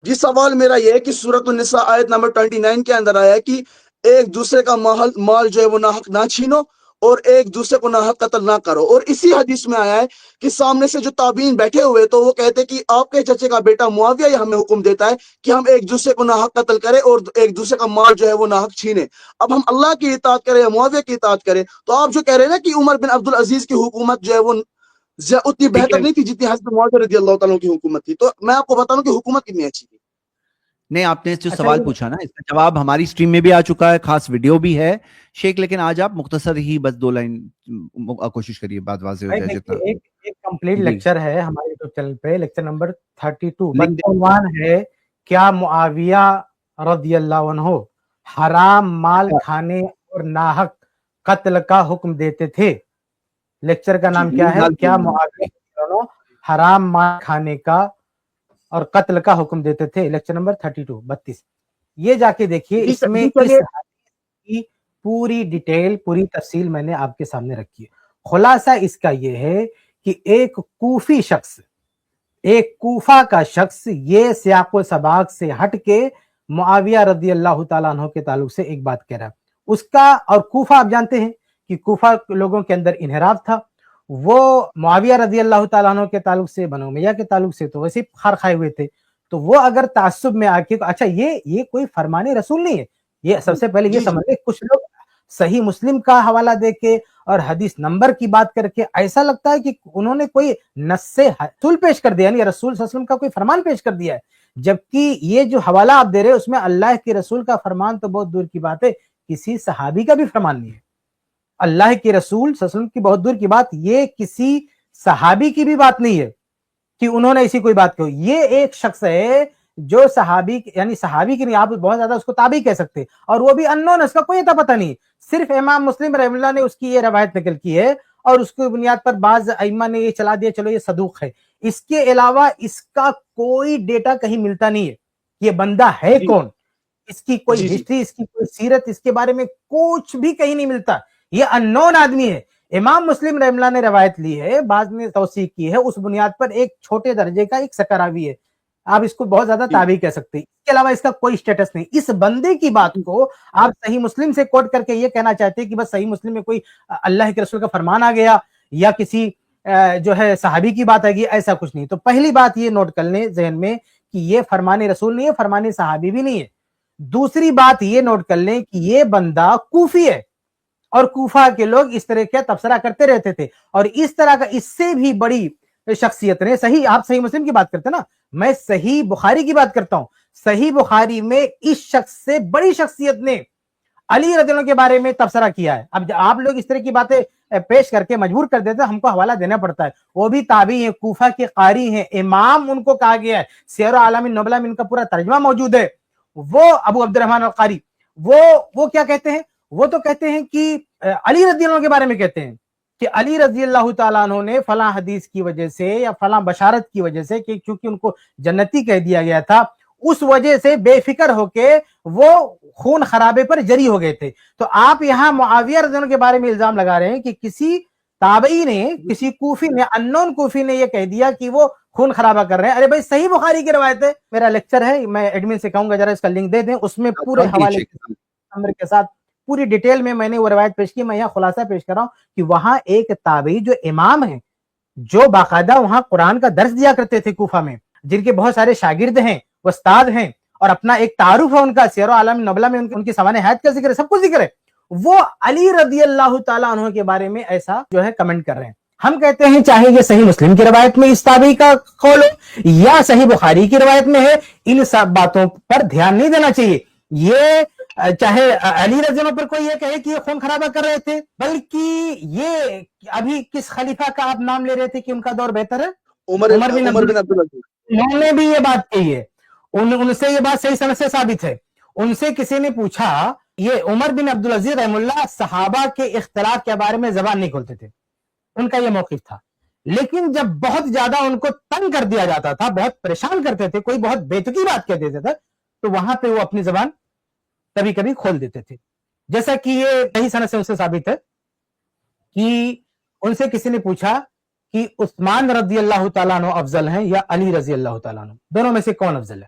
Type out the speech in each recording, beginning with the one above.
جی سوال میرا یہ ہے کہ سورۃ النساء آیت نمبر 29 کے اندر آیا ہے کہ ایک دوسرے کا مال جو ہے وہ ناحق نہ چھینو اور ایک دوسرے کو ناحق قتل نہ کرو، اور اسی حدیث میں آیا ہے کہ سامنے سے جو تابعین بیٹھے ہوئے تو وہ کہتے کہ آپ کے چچے کا بیٹا معاویہ یہ ہمیں حکم دیتا ہے کہ ہم ایک دوسرے کو ناحق قتل کریں اور ایک دوسرے کا مال جو ہے وہ ناحق چھینے، اب ہم اللہ کی اطاعت کریں یا معاویہ کی اطاعت کریں؟ تو آپ جو کہہ رہے ہیں نا کہ عمر بن عبدالعزیز کی حکومت جو ہے وہ اتنی بہتر نہیں تھی جتنی حضرت معاویہ رضی اللہ تعالیٰ کی حکومت تھی، تو میں آپ کو بتا دوں کہ حکومت کتنی اچھی تھی۔ نہیں، آپ نے جو اچھا سوال پوچھا نا، اس کا جواب ہماری اسٹریم میں بھی آ چکا ہے، خاص ویڈیو بھی ہے شیخ، لیکن آج آپ مختصر ہی بس 2 لائن کوشش کریے، بات واضح ہو جائے جتنا۔ ایک کمپلیٹ جی لیکچر ہے ہمارے یوٹیوب چینل پہ، لیکچر نمبر 32، لنک بس عنوان ہے کیا معاویہ رضی اللہ عنہ حرام مال کھانے اور ناحق قتل کا حکم دیتے تھے؟ لیکچر کا نام کیا ہے؟ کیا معاویہ رضی اللہ عنہ حرام مال کھانے کا اور قتل کا حکم دیتے تھے؟ لیکچر نمبر 32 یہ جا کے دیکھیے، اس میں اس حدیث کی پوری ڈیٹیل، پوری تفصیل میں نے آپ کے سامنے رکھی ہے۔ خلاصہ اس کا یہ ہے کہ ایک کوفی شخص، ایک کوفہ کا شخص یہ سیاق و سباق سے ہٹ کے معاویہ رضی اللہ تعالیٰ عنہ کے تعلق سے ایک بات کہہ رہا ہے اس کا، اور کوفہ آپ جانتے ہیں کہ کوفہ لوگوں کے اندر انحراف تھا، وہ معاویہ رضی اللہ تعالیٰ عنہ کے تعلق سے، بنو امیہ کے تعلق سے تو ویسے خار کھائے ہوئے تھے، تو وہ اگر تعصب میں آ کے، اچھا یہ کوئی فرمان رسول نہیں ہے، یہ سب سے پہلے یہ سمجھ لیں۔ کچھ لوگ صحیح مسلم کا حوالہ دے کے اور حدیث نمبر کی بات کر کے ایسا لگتا ہے کہ انہوں نے کوئی نص سے رسول پیش کر دیا، یعنی رسول صلی اللہ علیہ وسلم کا کوئی فرمان پیش کر دیا ہے، جبکہ یہ جو حوالہ آپ دے رہے اس میں اللہ کے رسول کا فرمان تو بہت دور کی بات ہے، کسی صحابی کا بھی فرمان نہیں ہے۔ اللہ کے رسول صلی اللہ علیہ وسلم کی بہت دور کی بات، یہ کسی صحابی کی بھی بات نہیں ہے کہ انہوں نے ایسی کوئی بات کہی۔ یہ ایک شخص ہے جو صحابی، یعنی صحابی کی نہیں، آپ بہت زیادہ اس کو تابعی کہہ سکتے، اور وہ بھی انون، اس کا کوئی اتا پتہ نہیں، صرف امام مسلم رحمہ اللہ نے اس کی یہ روایت نقل کی ہے، اور اس کی بنیاد پر بعض ائمہ نے یہ چلا دیا چلو یہ صدوق ہے، اس کے علاوہ اس کا کوئی ڈیٹا کہیں ملتا نہیں ہے، یہ بندہ ہے کون، اس کی کوئی ہسٹری، اس کی کوئی سیرت، اس کے بارے میں کچھ بھی کہیں نہیں ملتا، یہ انون آدمی ہے۔ امام مسلم رحمہ اللہ نے روایت لی ہے، بعض نے توثیق کی ہے، اس بنیاد پر ایک چھوٹے درجے کا ایک سکراوی ہے، آپ اس کو بہت زیادہ تابعی کہہ سکتے ہیں، اس کے علاوہ اس کا کوئی سٹیٹس نہیں۔ اس بندے کی بات کو آپ صحیح مسلم سے کوٹ کر کے یہ کہنا چاہتے ہیں کہ بس صحیح مسلم میں کوئی اللہ کے رسول کا فرمان آ گیا یا کسی جو ہے صحابی کی بات آ گئی، ایسا کچھ نہیں۔ تو پہلی بات یہ نوٹ کر لیں ذہن میں کہ یہ فرمان رسول نہیں ہے، فرمان صحابی بھی نہیں ہے۔ دوسری بات یہ نوٹ کر لیں کہ یہ بندہ کوفی ہے، اور کوفہ کے لوگ اس طرح کا تبصرہ کرتے رہتے تھے، اور اس طرح کا اس سے بھی بڑی شخصیت نے، صحیح آپ صحیح مسلم کی بات کرتے ہیں نا، میں صحیح بخاری کی بات کرتا ہوں، صحیح بخاری میں اس شخص سے بڑی شخصیت نے علی رضی اللہ عنہ کے بارے میں تبصرہ کیا ہے۔ اب آپ لوگ اس طرح کی باتیں پیش کر کے مجبور کر دیتے ہیں، ہم کو حوالہ دینا پڑتا ہے، وہ بھی تابعی ہیں، کوفہ کے قاری ہیں، امام ان کو کہا گیا ہے، سیر اعلام النبلہ میں ان کا پورا ترجمہ موجود ہے۔ وہ ابو عبد الرحمن القاری وہ کیا کہتے ہیں؟ وہ تو کہتے ہیں کہ علی رضی اللہ عنہ کے بارے میں کہتے ہیں کہ علی رضی اللہ تعالیٰ عنہ نے فلاں حدیث کی وجہ سے یا فلاں بشارت کی وجہ سے، کہ چونکہ ان کو جنتی کہہ دیا گیا تھا، اس وجہ سے بے فکر ہو کے وہ خون خرابے پر جری ہو گئے تھے۔ تو آپ یہاں معاویہ رضی اللہ عنہ کے بارے میں الزام لگا رہے ہیں کہ کسی تابعی نے، کسی کوفی نے، انون کوفی نے یہ کہہ دیا کہ وہ خون خرابہ کر رہے ہیں۔ ارے بھائی صحیح بخاری کی روایت ہے، میرا لیکچر ہے، میں ایڈمن سے کہوں گا ذرا اس کا لنک دے دیں، اس میں پورے حوالے کے ساتھ پوری ڈیٹیل میں نے وہ روایت پیش کی۔ میں یہاں خلاصہ پیش کر رہا ہوں کہ وہاں ایک تابعی جو امام ہیں، جو باقاعدہ وہاں قرآن کا درس دیا کرتے تھے کوفہ میں، جن کے بہت سارے شاگرد ہیں، استاد ہیں، اور اپنا ایک تعارف ہے ان کا، سیر اعلام النبلہ میں ان کی سوانح حیات کا ذکر ہے، سب کچھ ذکر ہے، وہ علی رضی اللہ تعالیٰ عنہ کے بارے میں ایسا جو ہے کمنٹ کر رہے ہیں۔ ہم کہتے ہیں چاہے یہ صحیح مسلم کی روایت میں اس تابعی کا قول ہو یا صحیح بخاری کی روایت میں ہے، ان سب باتوں پر دھیان نہیں دینا چاہیے۔ یہ چاہے علی رضی اللہ عنہ پر کوئی یہ کہے کہ یہ خون خرابہ کر رہے تھے، بلکہ یہ ابھی کس خلیفہ کا آپ نام لے رہے تھے کہ ان کا دور بہتر ہے؟ عمر بن عبدالعزیز، انہوں نے بھی یہ بات کہی ہے، ان سے یہ بات صحیح سند سے ثابت ہے۔ ان سے کسی نے پوچھا، یہ عمر بن عبدالعزیز رحم اللہ صحابہ کے اختلاف کے بارے میں زبان نہیں کھولتے تھے، ان کا یہ موقف تھا، لیکن جب بہت زیادہ ان کو تنگ کر دیا جاتا تھا، بہت پریشان کرتے تھے، کوئی بہت بیتکی بات کہہ دیتے تھے، تو وہاں پہ وہ اپنی زبان کبھی کبھی کھول دیتے تھے، جیسا کہ یہ صحیح سند سے ان سے ثابت ہے کہ ان سے کسی نے پوچھا کہ عثمان رضی اللہ تعالیٰ عنہ افضل ہیں یا علی رضی اللہ تعالیٰ عنہ، دونوں میں سے کون افضل ہے؟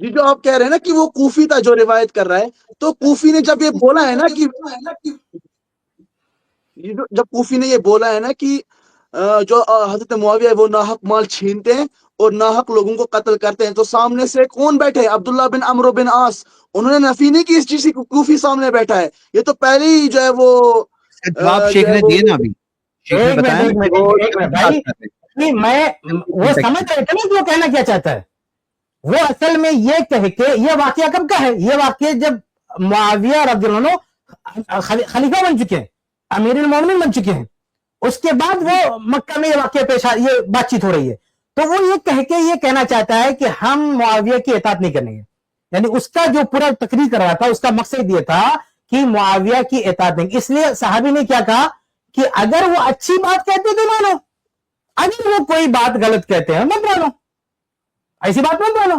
یہ جو آپ کہہ رہے ہیں نا کہ وہ کوفی تھا جو روایت کر رہا ہے, تو کوفی نے جب یہ بولا ہے نا کہ جب کوفی نے یہ بولا ہے نا کہ جو حضرت معاویہ ہے وہ ناحق مال چھینتے ہیں اور ناحق لوگوں کو قتل کرتے ہیں, تو سامنے سے کون بیٹھے؟ عبداللہ بن عمرو بن عاص. انہوں نے نفی نہیں کی اس چیز کی, کوفی سامنے بیٹھا ہے. یہ تو پہلے ہی جو ہے وہ جواب شیخ نے دیے نا ابھی, شیخ نے بتایا ایک منٹ بھائی, میں وہ سمجھ رہے تھے نا کہ وہ کہنا کیا چاہتا ہے. وہ اصل میں یہ کہہ کے, یہ واقعہ کب کا ہے؟ یہ واقعہ جب معاویہ رضی اللہ عنہ خلیفہ بن چکے ہیں, امیر المومنین بن چکے ہیں, اس کے بعد وہ مکہ میں یہ واقعہ پیش یہ بات چیت ہو رہی ہے. تو وہ یہ کہہ کے یہ کہنا چاہتا ہے کہ ہم معاویہ کی اطاعت نہیں کریں گے. یعنی اس کا جو پورا تقریر کر رہا تھا اس کا مقصد یہ تھا کہ معاویہ کی اطاعت نہیں. اس لیے صحابی نے کیا کہا کہ اگر وہ اچھی بات کہتے تو مانو, اگر وہ کوئی بات غلط کہتے ہیں مت مانو, ایسی بات مت مانو.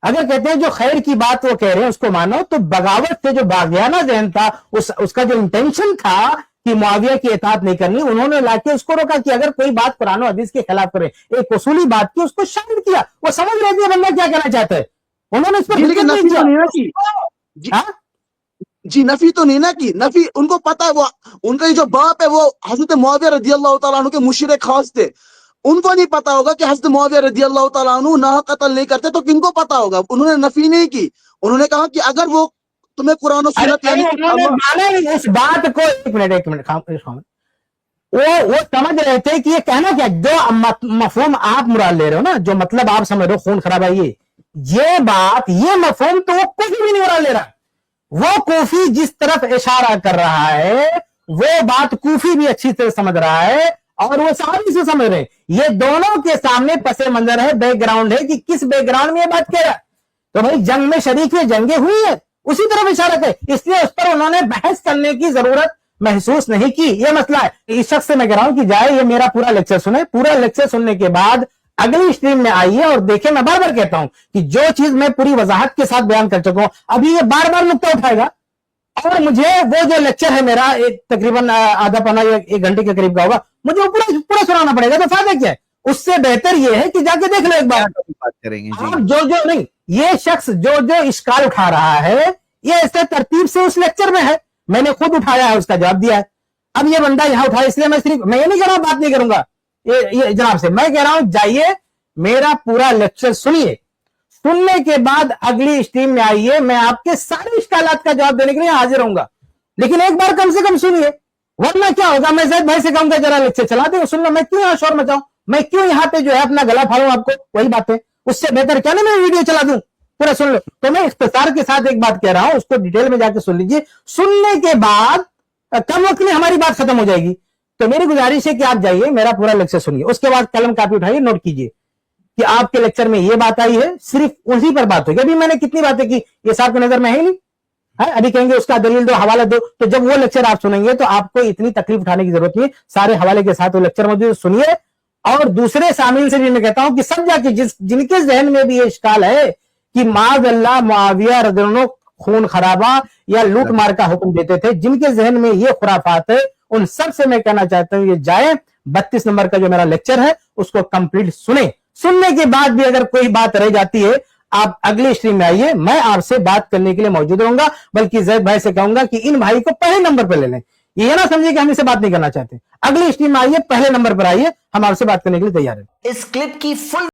اگر کہتے ہیں جو خیر کی بات وہ کہہ رہے ہیں اس کو مانو, تو بغاوت سے جو باغیانہ ذہن تھا, اس کا جو انٹینشن تھا کہ معاویہ کی اطاعت نہیں کرنی, انہوں نے لا کے اس کو روکا کہ اگر کوئی بات قرآن و حدیث کے خلاف کرے, ایک اصولی بات کی, اس کو شامل کیا. وہ سمجھ رہے تھے بندہ کیا کہنا چاہتا ہے, انہوں نے اس پر لیکن نفی تو نہیں نا کی. جی نفی تو نہیں نا کی, نفی ان کو پتا ہے. وہ ان کا جو باپ ہے وہ حضرت معاویہ رضی اللہ تعالیٰ عنہ کے مشرک خاص تھے. ان کو نہیں پتا ہوگا کہ حضرت معاویہ رضی اللہ تعالیٰ عنہ ناحق قتل نہیں کرتے, تو کن کو پتا ہوگا؟ انہوں نے نفی نہیں کی, انہوں نے کہا کہ اگر وہ تمہیں قرآن و سنت یعنی اس بات کو ایک منٹ وہ سمجھ رہے تھے کہ یہ کہنا کیا, جو مفہوم آپ مراد لے رہے ہو نا, جو مطلب آپ سمجھ رہے ہو خون خراب ہے, یہ بات, یہ مفہوم تو وہ کوفی بھی نہیں مراد لے رہا. وہ کوفی جس طرف اشارہ کر رہا ہے وہ بات کوفی بھی اچھی طرح سمجھ رہا ہے, اور وہ صحابی سے سمجھ رہے ہیں. یہ دونوں کے سامنے پس منظر ہے, بیک گراؤنڈ ہے کہ کس بیک گراؤنڈ میں یہ بات کہہ رہا ہے. تو بھائی جنگ میں شریک ہوئے, جنگیں ہوئی ہیں, اسی طرف اشارہ ہے, اس لیے اس پر انہوں نے بحث کرنے کی ضرورت محسوس نہیں کی. یہ مسئلہ ہے. اس شخص سے میں کہہ رہا ہوں کہ جائے یہ میرا پورا لیکچر سنے, پورا لیکچر سننے کے بعد اگلی اسٹریم میں آئیے اور دیکھیں. میں بار بار کہتا ہوں کہ جو چیز میں پوری وضاحت کے ساتھ بیان کر چکا ہوں, ابھی یہ بار بار نقطہ اٹھائے گا, اور مجھے وہ جو لیکچر ہے میرا تقریباً آدھا پونا یا 1 گھنٹے کے قریب کا ہوگا, مجھے وہ پورا سنانا پڑے گا. تو فائدہ کیا ہے؟ اس سے بہتر یہ ہے کہ جا کے دیکھ لو ایک بار. بات کریں گے آپ جو نہیں, یہ شخص جو اشکال اٹھا رہا ہے, یہ ایسے ترتیب سے اس لیکچر میں ہے, میں نے خود اٹھایا ہے, اس کا جواب دیا ہے. اب یہ بندہ یہاں اٹھایا, اس لیے میں یہ نہیں کہہ رہا ہوں, بات نہیں کروں گا یہ جناب سے. میں کہہ رہا ہوں جائیے میرا پورا لیکچر سنیے, سننے کے بعد اگلی اسٹریم میں آئیے, میں آپ کے سارے اشکالات کا جواب دینے کے لیے حاضر ہوں گا. لیکن ایک بار کم سے کم سنیے, ورنہ کیا ہوگا, میں زید بھائی سے کہوں گا ذرا لیکچر چلا دیں, سن لو. میں کیوں یہاں شور مچاؤں, میں کیوں یہاں پہ جو ہے اپنا گلا پھاڑوں آپ کو, وہی بات ہے. اس سے بہتر کیا نا میں ویڈیو چلا دوں, پورا سن لو. تو میں اختصار کے ساتھ ایک بات کہہ رہا ہوں, اس کو ڈیٹیل میں جا کے سن لیجیے. سننے کے بعد کم وقت میں ہماری بات ختم ہو جائے گی. تو میری گزارش ہے کہ آپ جائیے میرا پورا لیکچر سنیے, اس کے بعد قلم کاپی اٹھائیے, نوٹ کیجیے کہ آپ کے لیکچر میں یہ بات آئی ہے, صرف اسی پر بات ہوگی. ابھی میں نے کتنی باتیں کی, یہ صاحب کی نظر میں ہے نہیں, ابھی کہیں گے اس کا دلیل دو, حوالہ دو. تو جب وہ لیکچر آپ سنیں گے تو آپ کو اتنی تکلیف اٹھانے کی ضرورت نہیں, سارے حوالے کے ساتھ وہ لیکچر موجود, سنیے. اور دوسرے سامعین سے بھی میں کہتا ہوں کہ سمجھا کہ جن کے ذہن میں بھی یہ اشکال ہے کہ معاذ اللہ معاویہ رضی اللہ عنہ خون خرابہ یا لوٹ مار کا حکم دیتے تھے, جن کے ذہن میں یہ خرافات ہے, ان سب سے میں کہنا چاہتا ہوں یہ جائیں 32 نمبر کا جو میرا لیکچر ہے اس کو کمپلیٹ سنیں. سننے کے بعد بھی اگر کوئی بات رہ جاتی ہے, آپ اگلی اسٹریم میں آئیے, میں آپ سے بات کرنے کے لیے موجود رہوں گا. بلکہ زید بھائی سے کہوں گا کہ ان بھائی کو پہلے نمبر پہ لے لیں, یہ نہ سمجھے کہ ہم اس سے بات نہیں کرنا چاہتے. اگلی اسٹریم میں آئیے, پہلے نمبر پر آئیے, ہم آپ سے بات کرنے کے لیے تیار ہیں. اس کلپ کی فل